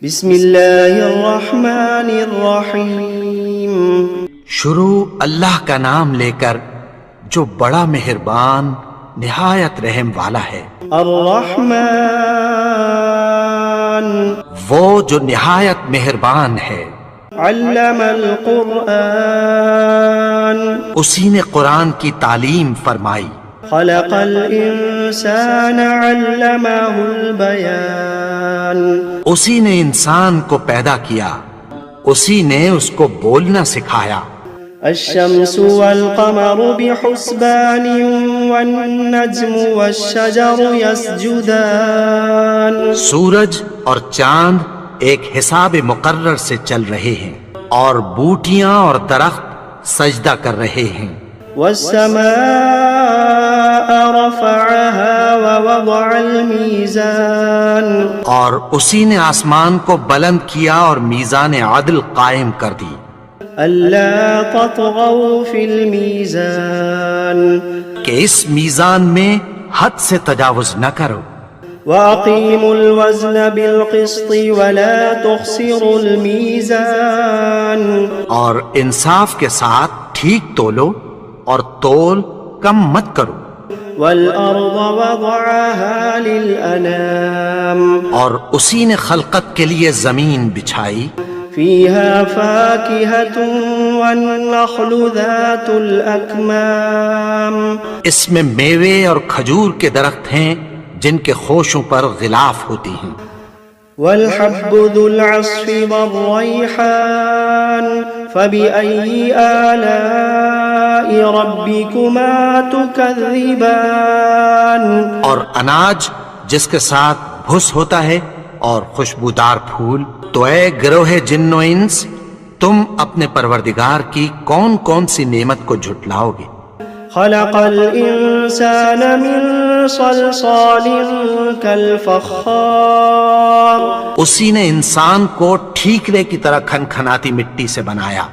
بسم اللہ الرحمن الرحیم۔ شروع اللہ کا نام لے کر جو بڑا مہربان نہایت رحم والا ہے۔ الرحمن وہ جو نہایت مہربان ہے۔ علم القرآن اسی نے قرآن کی تعلیم فرمائی۔ خلق الانسان علمہ البیان اسی نے انسان کو پیدا کیا، اسی نے اس کو بولنا سکھایا۔ الشمس والقمر بحسبان والنجم والشجر يسجدان سورج اور چاند ایک حساب مقرر سے چل رہے ہیں، اور بوٹیاں اور درخت سجدہ کر رہے ہیں۔ والسماء رفعها ووضع الميزان اور اسی نے آسمان کو بلند کیا اور میزان عدل قائم کر دی۔ ألا تطغوا في الميزان کہ اس میزان میں حد سے تجاوز نہ کرو۔ وأقيموا الوزن بالقسط ولا تخسروا الميزان اور انصاف کے ساتھ ٹھیک تولو اور تول کم مت کرو۔ والأرض وضعها للأنام اور اسی نے خلقت کے لیے زمین بچھائی، فيها فاكهة والنخل ذات الأكمام اس میں میوے اور کھجور کے درخت ہیں جن کے خوشوں پر غلاف ہوتی ہیں۔ والحب ذو العصف والريحان فبأي آلاء ربكما تكذبان اور اناج جس کے ساتھ بھس ہوتا ہے اور خوشبودار پھول، تو اے گروہ جن و انس، تم اپنے پروردگار کی کون کون سی نعمت کو جھٹلاؤ گے؟ خلق الإنسان من صلصال كالفخار اسی نے انسان کو ٹھیکرے کی طرح کھنکھناتی مٹی سے بنایا۔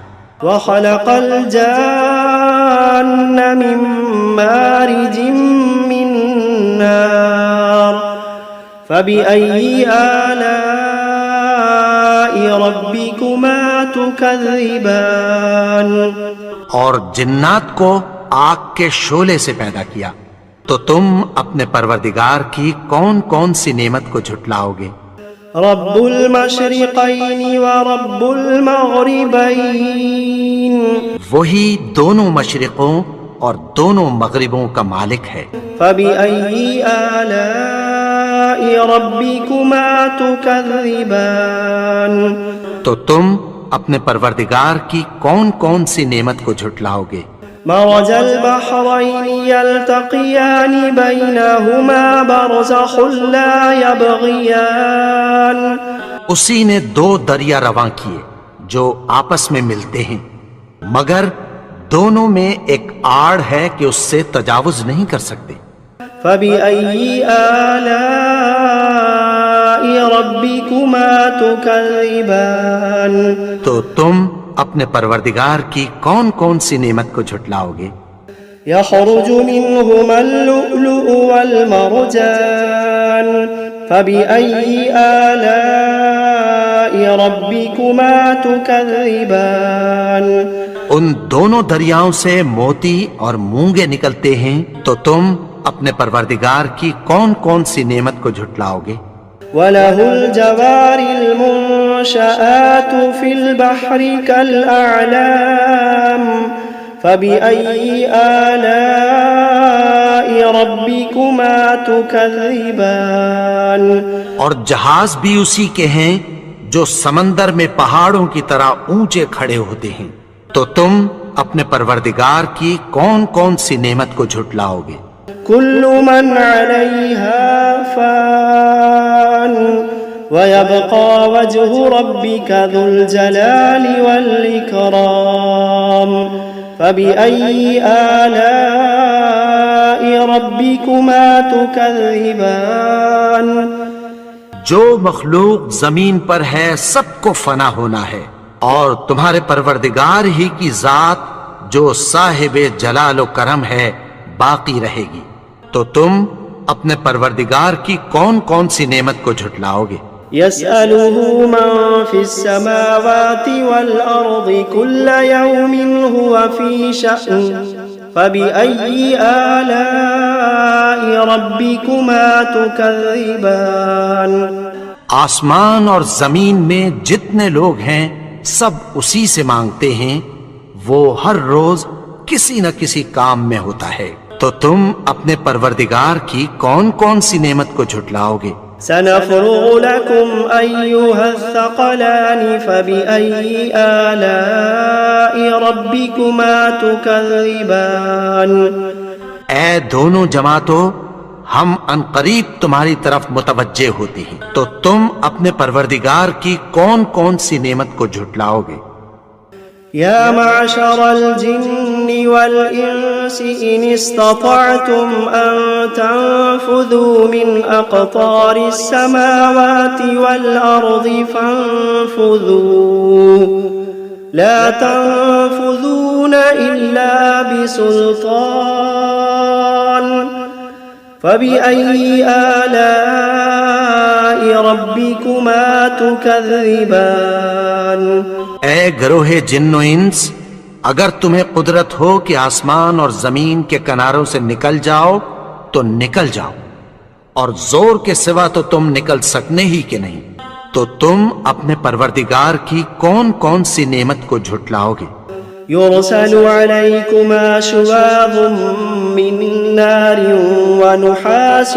وخلق الجان من مارج من نار فبأي آلاء ربكما تكذبان اور جنات کو آگ کے شعلے سے پیدا کیا، تو تم اپنے پروردگار کی کون کون سی نعمت کو جھٹلاؤ گے؟ رب المشرقین ورب المغربین وہی دونوں مشرقوں اور دونوں مغربوں کا مالک ہے۔ فبأي آلاء ربكما تكذبان تو تم اپنے پروردگار کی کون کون سی نعمت کو جھٹلاؤ گے؟ مرج البحرين يلتقيان بينهما برزخ لا يبغيان اسی نے دو دریا رواں کیے جو آپس میں ملتے ہیں، مگر دونوں میں ایک آڑ ہے کہ اس سے تجاوز نہیں کر سکتے۔ فبأي آلاء ربكما تكذبان تو تم اپنے پروردگار کی کون کون سی نعمت کو جھٹلاؤ گے؟ يخرج منهما اللؤلؤ والمرجان فبأي آلاء ربكما تكذبان ان دونوں دریاؤں سے موتی اور مونگے نکلتے ہیں، تو تم اپنے پروردگار کی کون کون سی نعمت کو جھٹلاؤ گے؟ وَلَهُ الْجَوَارِ الْمُنشَآتُ فِي الْبَحْرِ كَالْأَعْلَامِ فَبِأَيِّ آلَاءِ رَبِّكُمَا تُكَذِّبَانِ اور جہاز بھی اسی کے ہیں جو سمندر میں پہاڑوں کی طرح اونچے کھڑے ہوتے ہیں، تو تم اپنے پروردگار کی کون کون سی نعمت کو جھٹلاؤ گے؟ كل من عليها فان ويبقى وجه ربك ذو الجلال والإكرام فبأي آلاء ربكما تكذبان جو مخلوق زمین پر ہے سب کو فنا ہونا ہے، اور تمہارے پروردگار ہی کی ذات جو صاحب جلال و کرم ہے باقی رہے گی، تو تم اپنے پروردگار کی کون کون سی نعمت کو جھٹلاؤ گے؟ يسأله من في السماوات والأرض كل يوم هو في شأن فبأي آلاء ربكما تكذبان آسمان اور زمین میں جتنے لوگ ہیں سب اسی سے مانگتے ہیں، وہ ہر روز کسی نہ کسی کام میں ہوتا ہے، تو تم اپنے پروردگار کی کون کون سی نعمت کو جھٹلاؤ گے؟ سنفرغ لكم أيها الثقلان فبأي آلاء ربكما تكذبان اے دونوں جماعتوں، ہم عنقریب تمہاری طرف متوجہ ہوتے ہیں، تو تم اپنے پروردگار کی کون کون سی نعمت کو جھٹلاؤ گے؟ يا معشر الجن والإنس إن استطعتم أن تنفذوا من أقطار السماوات والأرض فانفذوا لا تنفذون إلا بسلطان فبأي آلاء ربكما تكذبان اے گروہ جن و انس، اگر تمہیں قدرت ہو کہ آسمان اور زمین کے کناروں سے نکل جاؤ تو نکل جاؤ، اور زور کے سوا تو تم نکل سکنے ہی کہ نہیں، تو تم اپنے پروردگار کی کون کون سی نعمت کو جھٹلاؤ گے؟ يرسل عليكما شواظ من نار ونحاس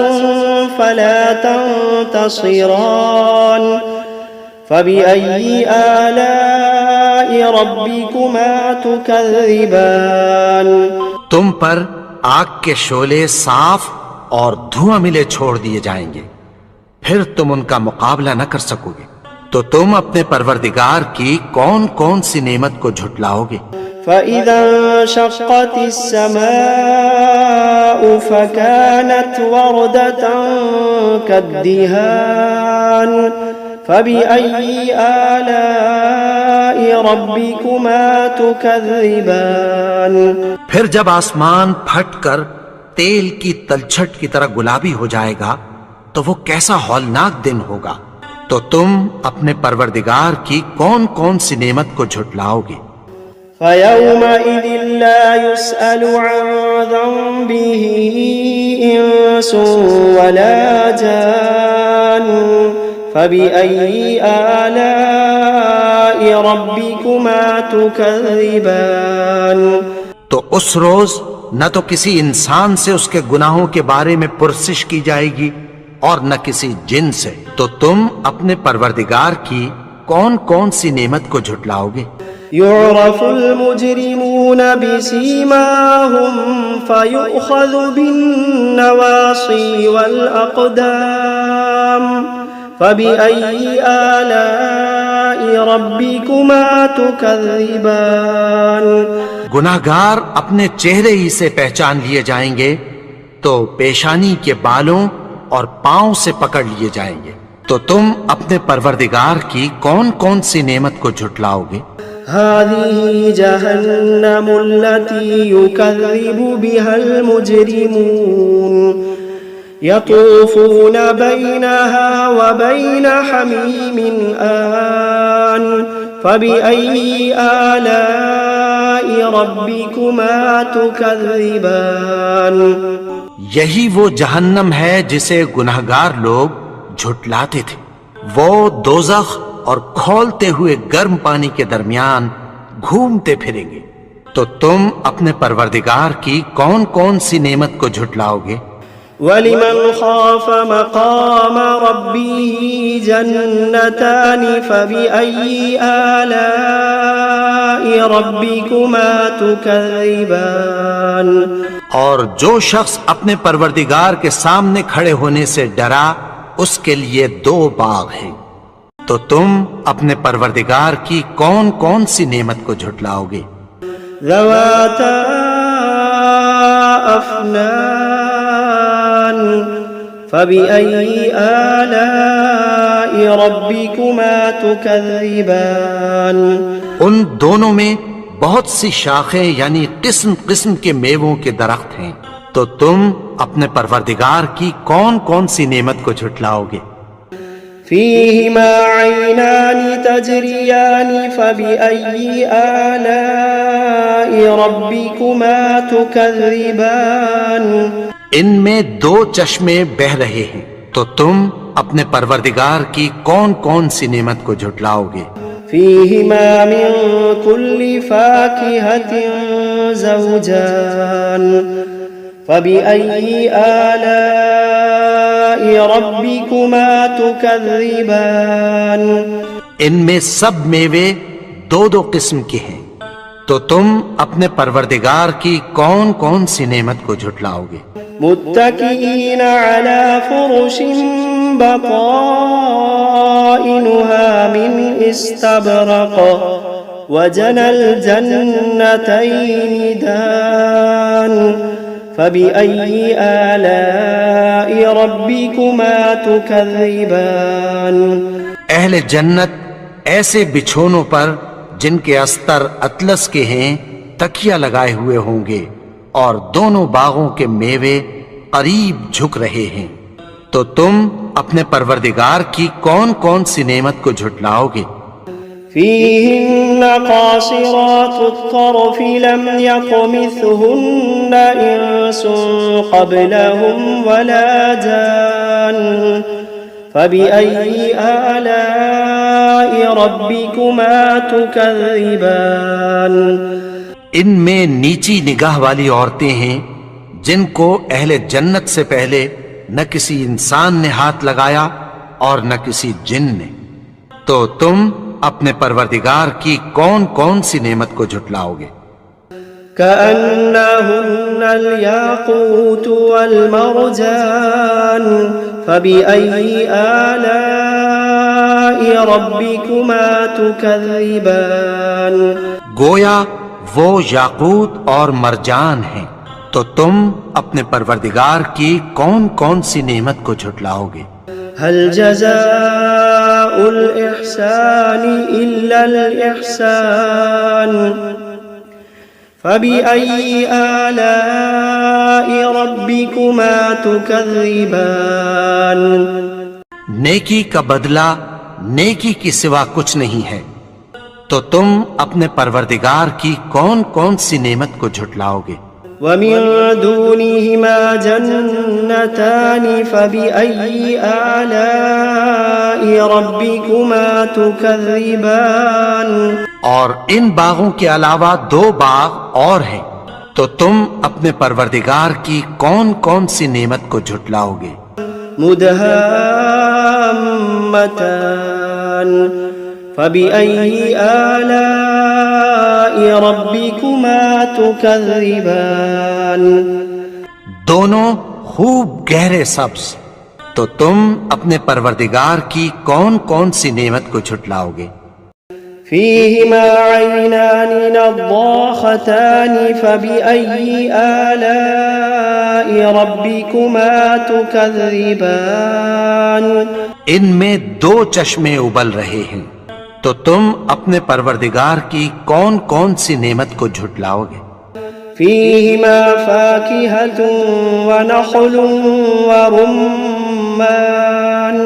فلا تنتصران فبأي آلاء ربكما تكذبان تم پر آگ کے شعلے صاف اور دھواں ملے چھوڑ دیے جائیں گے، پھر تم ان کا مقابلہ نہ کر سکو گے، تو تم اپنے پروردگار کی کون کون سی نعمت کو جھٹلاؤ گے؟ فإذا انشقت السماء فكانت وردة كالدهان فبأي آلاء ربكما تكذبان پھر جب آسمان پھٹ کر تیل کی تلچھٹ کی طرح گلابی ہو جائے گا تو وہ کیسا ہولناک دن ہوگا، تو تم اپنے پروردگار کی کون کون سی نعمت کو جھٹلاؤ گے؟ فيومئذ لا يسأل عن ذنبه إنس ولا جان فبأي آلاء ربكما تكذبان تو اس روز نہ تو کسی انسان سے اس کے گناہوں کے بارے میں پرسش کی جائے گی اور نہ کسی جن سے، تو تم اپنے پروردگار کی کون کون سی نعمت کو جھٹلاؤ گے؟ يعرف المجرمون بسيماهم فيؤخذ بالنواصي والأقدام فبأي آلاء ربكما تكذبان گناہگار اپنے چہرے ہی سے پہچان لیے جائیں گے، تو پیشانی کے بالوں اور پاؤں سے پکڑ لیے جائیں گے، تو تم اپنے پروردگار کی کون کون سی نعمت کو جھٹلاؤ گے؟ هذه جهنم التي يكذب بها المجرمون يطوفون بينها وبين حميم آن فبأي آلاء ربكما تكذبان یہی وہ جہنم ہے جسے گناہگار لوگ جھٹلاتے تھے، وہ دوزخ اور کھولتے ہوئے گرم پانی کے درمیان گھومتے پھریں گے، تو تم اپنے پروردگار کی کون کون سی نعمت کو جھٹلاؤ گے؟ وَلِمَنْ خَافَ مَقَامَ رَبِّهِ جَنَّتَانِ فَبِأَيِّ آلَاءِ رَبِّكُمَا تُكَذِّبَانِ اور جو شخص اپنے پروردگار کے سامنے کھڑے ہونے سے ڈرا، اس کے لیے دو باغ ہیں، تو تم اپنے پروردگار کی کون کون سی نعمت کو جھٹلاؤ گے؟ ذواتا افنان فبأي آلاء ربكما تكذبان ان دونوں میں بہت سی شاخیں یعنی قسم قسم کے میووں کے درخت ہیں، تو تم اپنے پروردگار کی کون کون سی نعمت کو جھٹلاؤ گے؟ فيهما عينان تجريان فبأي آلاء ربكما تكذبان ان میں دو چشمے بہ رہے ہیں، تو تم اپنے پروردگار کی کون کون سی نعمت کو جھٹلاؤ گے؟ فيهما من كل فاكهة زوجان فبأي آلاء ربكما تكذبان ان میں سب میوے دو دو قسم کے ہیں، تو تم اپنے پروردگار کی کون کون سی نعمت کو جھٹلاؤ گے؟ متكئين على فرش بطائنها من استبرق وجنى الجنتين دان فبأي آلاء ربكما تكذبان اہل جنت ایسے بچھونوں پر جن کے استر اطلس کے ہیں تکیہ لگائے ہوئے ہوں گے، اور دونوں باغوں کے میوے قریب جھک رہے ہیں، تو تم اپنے پروردگار کی کون کون سی نعمت کو جھٹلاؤ گے؟ فيهن قاصرات الطرف لم يطمثهن إنس قبلهم ولا جان فبأي آلاء ربكما تكذبان ان میں نیچی نگاہ والی عورتیں ہیں جن کو اہل جنت سے پہلے نہ کسی انسان نے ہاتھ لگایا اور نہ کسی جن نے، تو تم اپنے پروردگار کی کون کون سی نعمت کو جھٹلاؤ گے؟ كأنهن الياقوت والمرجان فبأي آلاء ربكما تكذبان گویا وہ یاقوت اور مرجان ہیں، تو تم اپنے پروردگار کی کون کون سی نعمت کو جھٹلاؤ گے؟ هل جزاء الإحسان إلا الإحسان فبأي آلاء ربكما تكذبان نیکی کا بدلہ نیکی کی سوا کچھ نہیں ہے، تو تم اپنے پروردگار کی کون کون سی نعمت کو جھٹلاؤ گے؟ ومن دونهما جنتان فبأي آلاء ربكما تكذبان اور ان باغوں کے علاوہ دو باغ اور ہیں، تو تم اپنے پروردگار کی کون کون سی نعمت کو جھٹلاؤ گے؟ مدهامتان فبأي آلاء ربكما تكذبان دونوں خوب گہرے سبز، تو تم اپنے پروردگار کی کون کون سی نعمت کو جھٹلاؤ گے؟ فيهما عينان نضاختان فبأي آلاء ربكما تكذبان ان میں دو چشمے ابل رہے ہیں، تو تم اپنے پروردگار کی کون کون سی نعمت کو جھٹلاؤ گے؟ فيهما فاكهة ونخل ورمان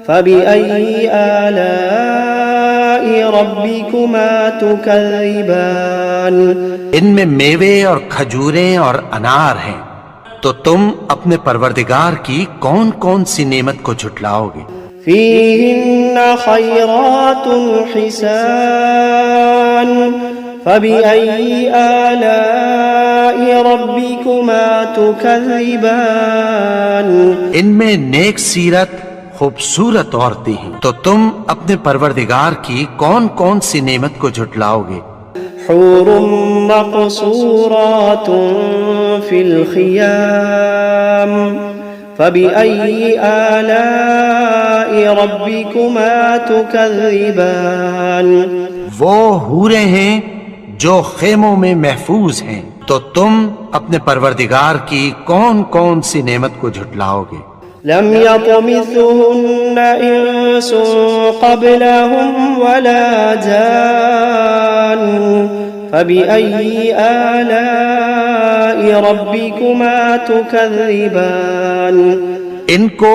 فبأي آلاء ربكما تكذبان ان میں میوے اور کھجوریں اور انار ہیں، تو تم اپنے پروردگار کی کون کون سی نعمت کو جھٹلاؤ گے؟ فيهن خيرات حسان فبأي آلاء ربكما تكذبان ان میں نیک سیرت خوبصورت عورتیں ہیں، تو تم اپنے پروردگار کی کون کون سی نعمت کو جھٹلاؤ گے؟ حور مقصورات في الخيام فبأي آلاء ربكما تكذبان وہ حوریں ہیں جو خیموں میں محفوظ ہیں، تو تم اپنے پروردگار کی کون کون سی نعمت کو جھٹلاؤ گے؟ لم يطمثهن إنس قبلهم ولا جان فبأي آلاء ربكما تكذبان ان کو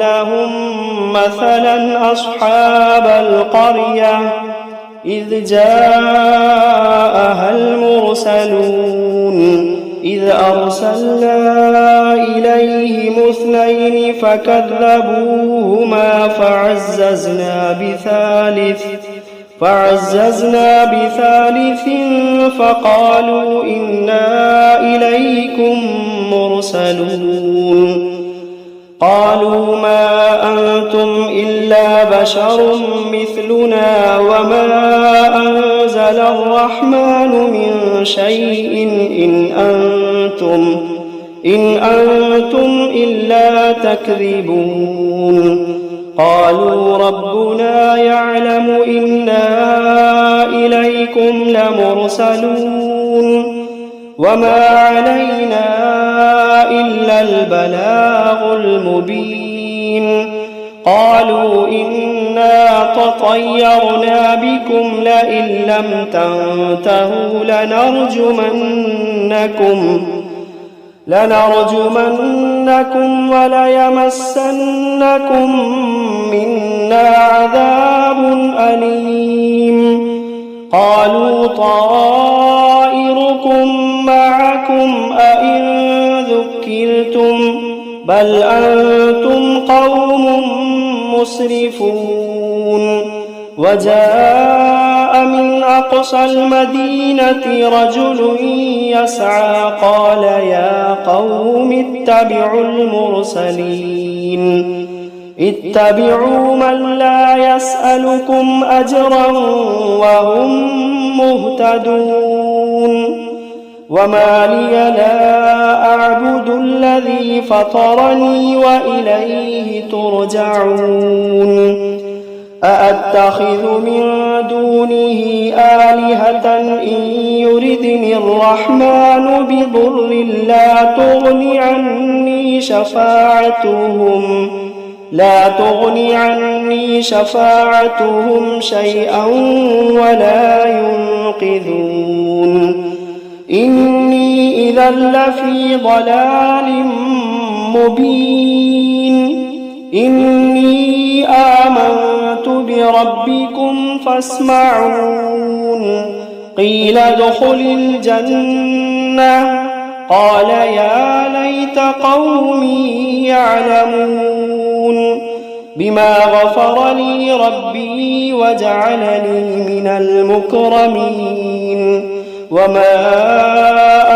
لهم مثلا أصحاب القرية إذ جاءها المرسلون إذ أرسلنا إليهم اثنين فكذبوهما فعززنا بثالث فقالوا إنا إليكم مرسلون. قالوا ما أنتم إلا بشر مثلنا وما أنزل الرحمن من شيء إن أنتم إلا تكذبون. قالوا ربنا يعلم إنا إليكم لمرسلون وما علينا إلا البلاغ المبين. قالوا إنا تطيرنا بكم لئن لم تنتهوا لنرجمنكم وليمسنكم منا عذاب أليم. قالوا طائركم معكم أئن ذكرتم بل أنتم قوم مسرفون. وجاء من أقصى المدينة رجل يسعى قال يا قوم اتبعوا المرسلين اتبعوا من لا يسألكم أجرا وهم مهتدون. وما لي لا أعبد الذي فطرني وإليه ترجعون. أأتخذ من دونه آلهة إن يردني الرحمن بضر لا تغن عني شفاعتهم شيئا ولا ينقذون إني إذا لفي ضلال مبين إني آمنت بربكم فاسمعون قيل ادخل الجنة قال يا ليت قومي يعلمون بما غفر لي ربي وجعلني من المكرمين وما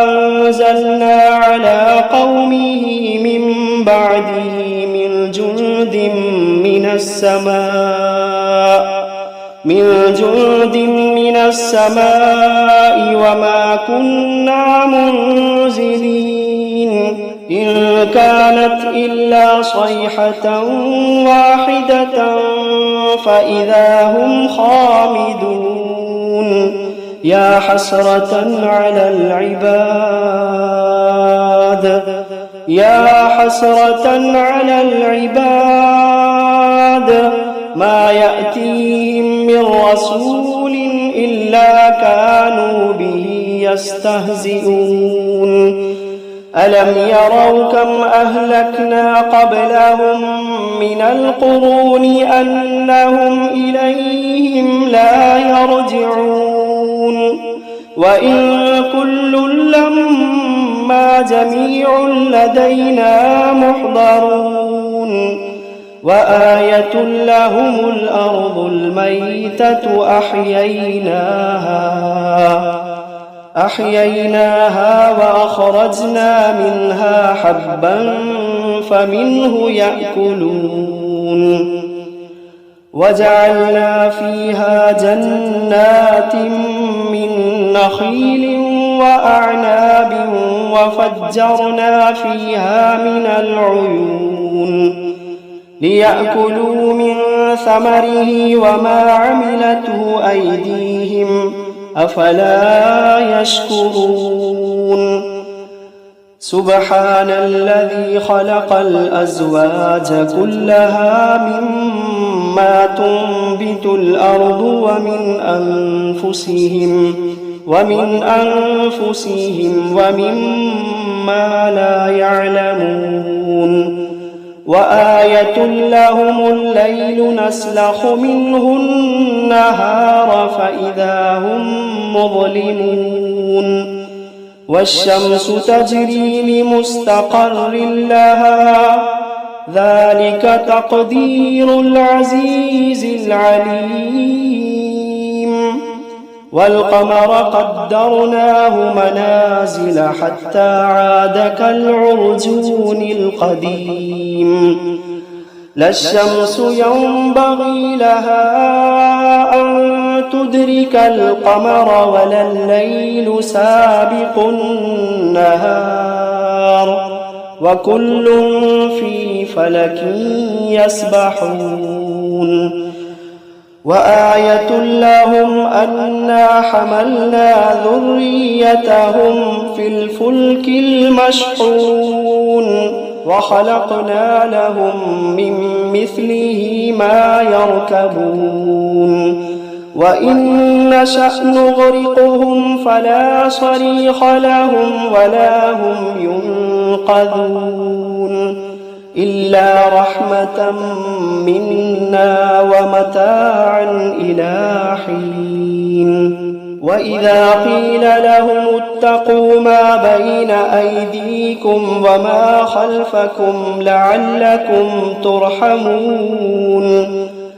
أنزلنا على قومه من بعده من جند من السماء وما كنا منزلين إن كانت إلا صيحة واحدة فإذا هم خامدون يا حسرة على العباد ما يأتيهم من رسول إلا كانوا به يستهزئون ألم يروا كم أهلكنا قبلهم من القرون أنهم إليهم لا يرجعون وإن كل لما جميع لدينا محضرون وآية لهم الأرض الميتة أحييناها وأخرجنا منها حبا فمنه يأكلون وجعلنا فيها جنات من نخيل وأعناب وفجرنا فيها من العيون ليأكلوا من ثمره وما عملته أيديهم أفلا يشكرون سبحان الذي خلق الأزواج كلها مما تنبت الأرض ومن أنفسهم ومما لا يعلمون وآية لهم الليل نسلخ منه النهار فإذا هم مظلمون والشمس تجري لمستقر لها ذلك تقدير العزيز العليم والقمر قدرناه منازل حتى عاد كالعرجون القديم لا الشمس ينبغي لها أن تدرك القمر ولا الليل سابق النهار وكل في فلك يسبحون وآية لهم أنا حملنا ذريتهم في الفلك المشحون وخلقنا لهم من مثله ما يركبون وإن نشأ نغرقهم فلا صريخ لهم ولا هم ينقذون إلا رحمة منا ومتاعا إلى حين وإذا قيل لهم اتقوا ما بين أيديكم وما خلفكم لعلكم ترحمون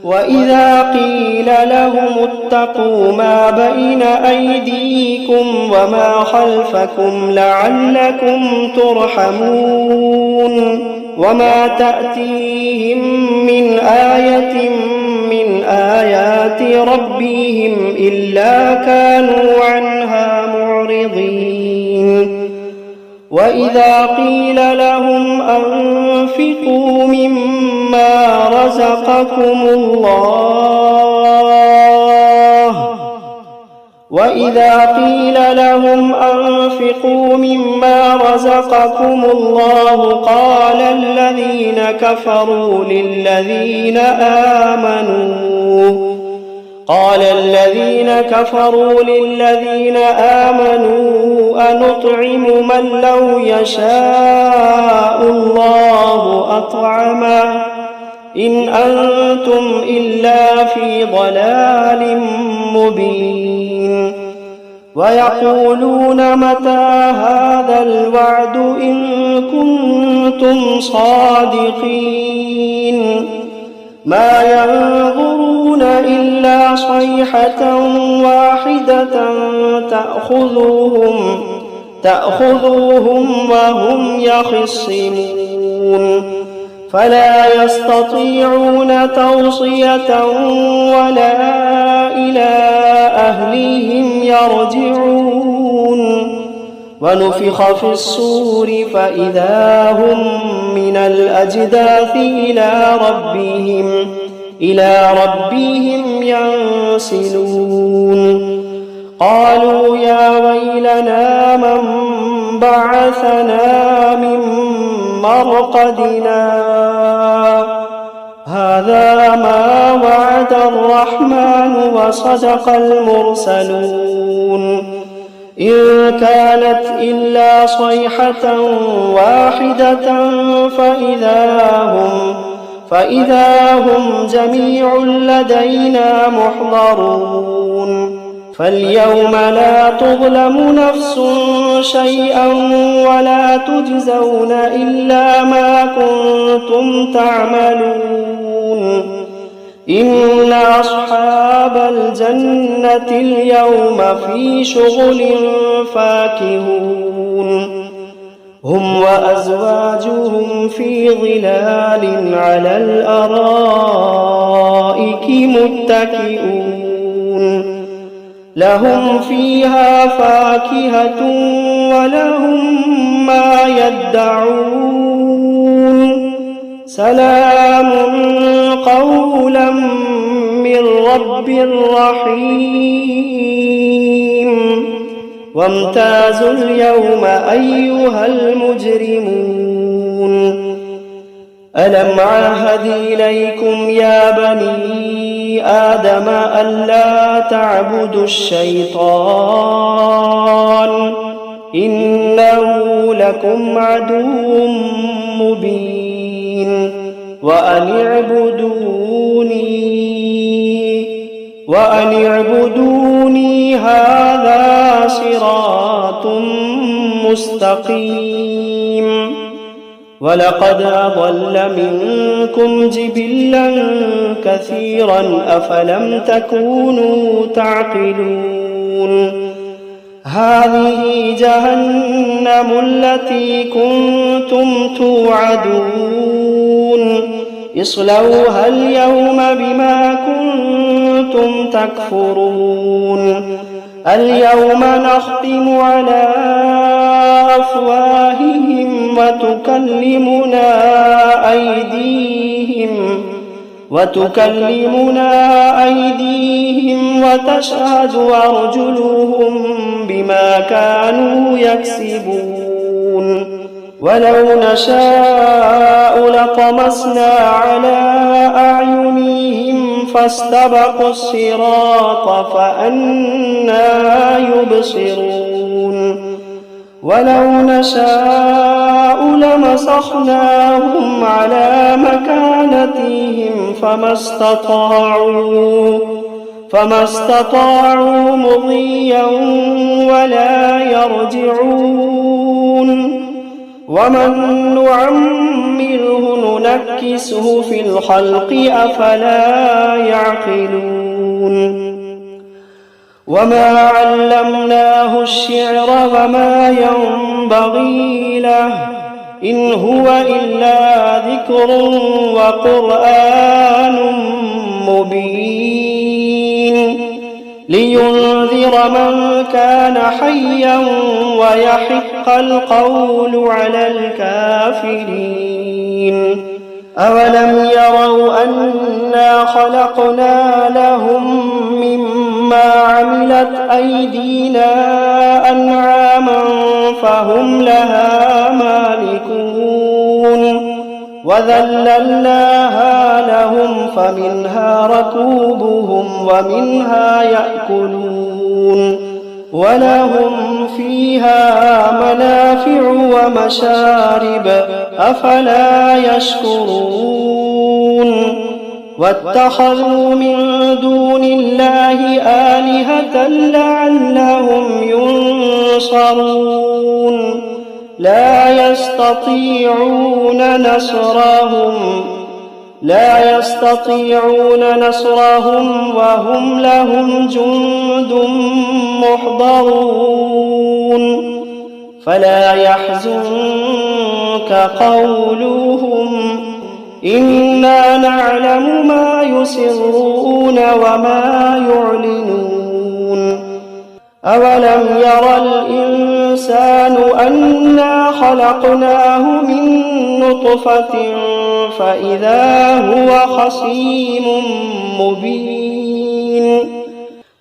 وإذا قيل لهم اتقوا ما بين أيديكم وما خلفكم لعلكم ترحمون وما تأتيهم من آية من آيات ربهم إلا كانوا عنها معرضين وإذا قيل لهم أنفقوا مما رزقكم الله وإذا قيل لهم أنفقوا مما رزقكم الله قال الذين كفروا للذين آمنوا أنطعم من لو يشاء الله أطعمه إن أنتم إلا في ضلال مبين ويقولون متى هذا الوعد إن كنتم صادقين ما ينظرون إلا صيحة واحدة تأخذوهم وهم يخصمون فلا يستطيعون توصية ولا إلى أهليهم يرجعون ونفخ في الصور فإذا هم من الأجداث إلى ربهم ينسلون قالوا يا ويلنا من بعثنا من مرقدنا هذا ما وعد الرحمن وصدق المرسلون إن كانت إلا صيحة واحدة فإذا هم جميع لدينا محضرون فاليوم لا تظلم نفس شيئا ولا تجزون إلا ما كنتم تعملون إن أصحاب الجنة اليوم في شغل فاكهون هم وأزواجهم في ظلال على الأرائك متكئون لهم فيها فاكهة ولهم ما يدعون سلام قولا من رب رحيم وامتازوا اليوم أيها المجرمون ألم عاهد إليكم يا بني آدم ألا تعبدوا الشيطان إنه لكم عدو مبين وأن اعبدوني هذا صراط مستقيم ولقد أضل منكم جبلا كثيرا أفلم تكونوا تعقلون هذه جهنم التي كنتم توعدون اصلوها اليوم بما كنتم تكفرون اليوم نختم على أفواههم وتكلمنا أيديهم وتشهد أرجلهم بما كانوا يكسبون ولو نشاء لطمسنا على أعينهم فاستبقوا الصراط فأنى يبصرون ولو نشاء لمسخناهم على مكانتهم فما استطاعوا مضيا ولا يرجعون ومن نعمره ننكسه في الخلق أفلا يعقلون وما علمناه الشعر وما ينبغي له إن هو إلا ذكر وقرآن مبين لينذر من كان حيا ويحق القول على الكافرين أولم يروا أنا خلقنا لهم مما عملت أيدينا أنعاما فهم لها مالكون وذللناها لهم فمنها ركوبهم ومنها يأكلون ولهم فيها منافع ومشارب أفلا يشكرون واتخذوا من دون الله آلهة لعلهم ينصرون لا يستطيعون نصرهم وهم لهم جند محضرون فلا يحزنك قولهم إنا نعلم ما يسرون وما يعلنون أولم ير الإنسان أنا خلقناه من نطفة فإذا هو خصيم مبين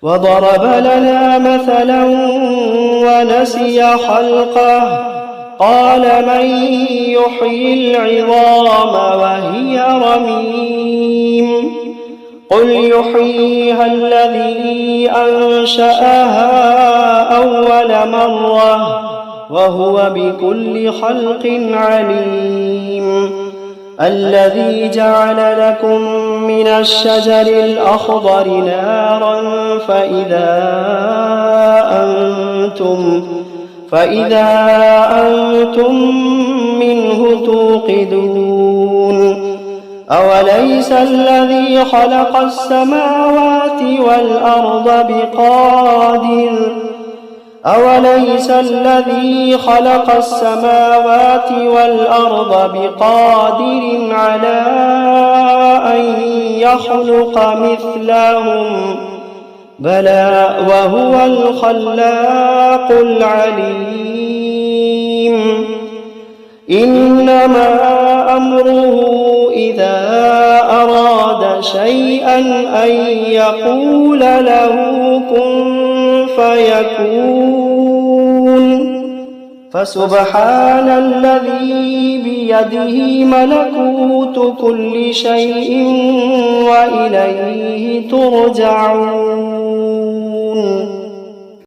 وضرب لنا مثلا ونسي خلقه قال من يحيي العظام وهي رميم قل يحييها الذي أنشأها أول مرة وهو بكل خلق عليم الذي جعل لكم من الشجر الأخضر نارا فإذا أنتم منه توقدون أوليس الذي خلق السماوات والأرض بقادر على أن يخلق مثلهم بلى وهو الخلاق العليم إنما أمره إذا أراد شيئا أن يقول له كن فيكون فسبحان الذي بيده ملكوت كل شيء وإليه ترجعون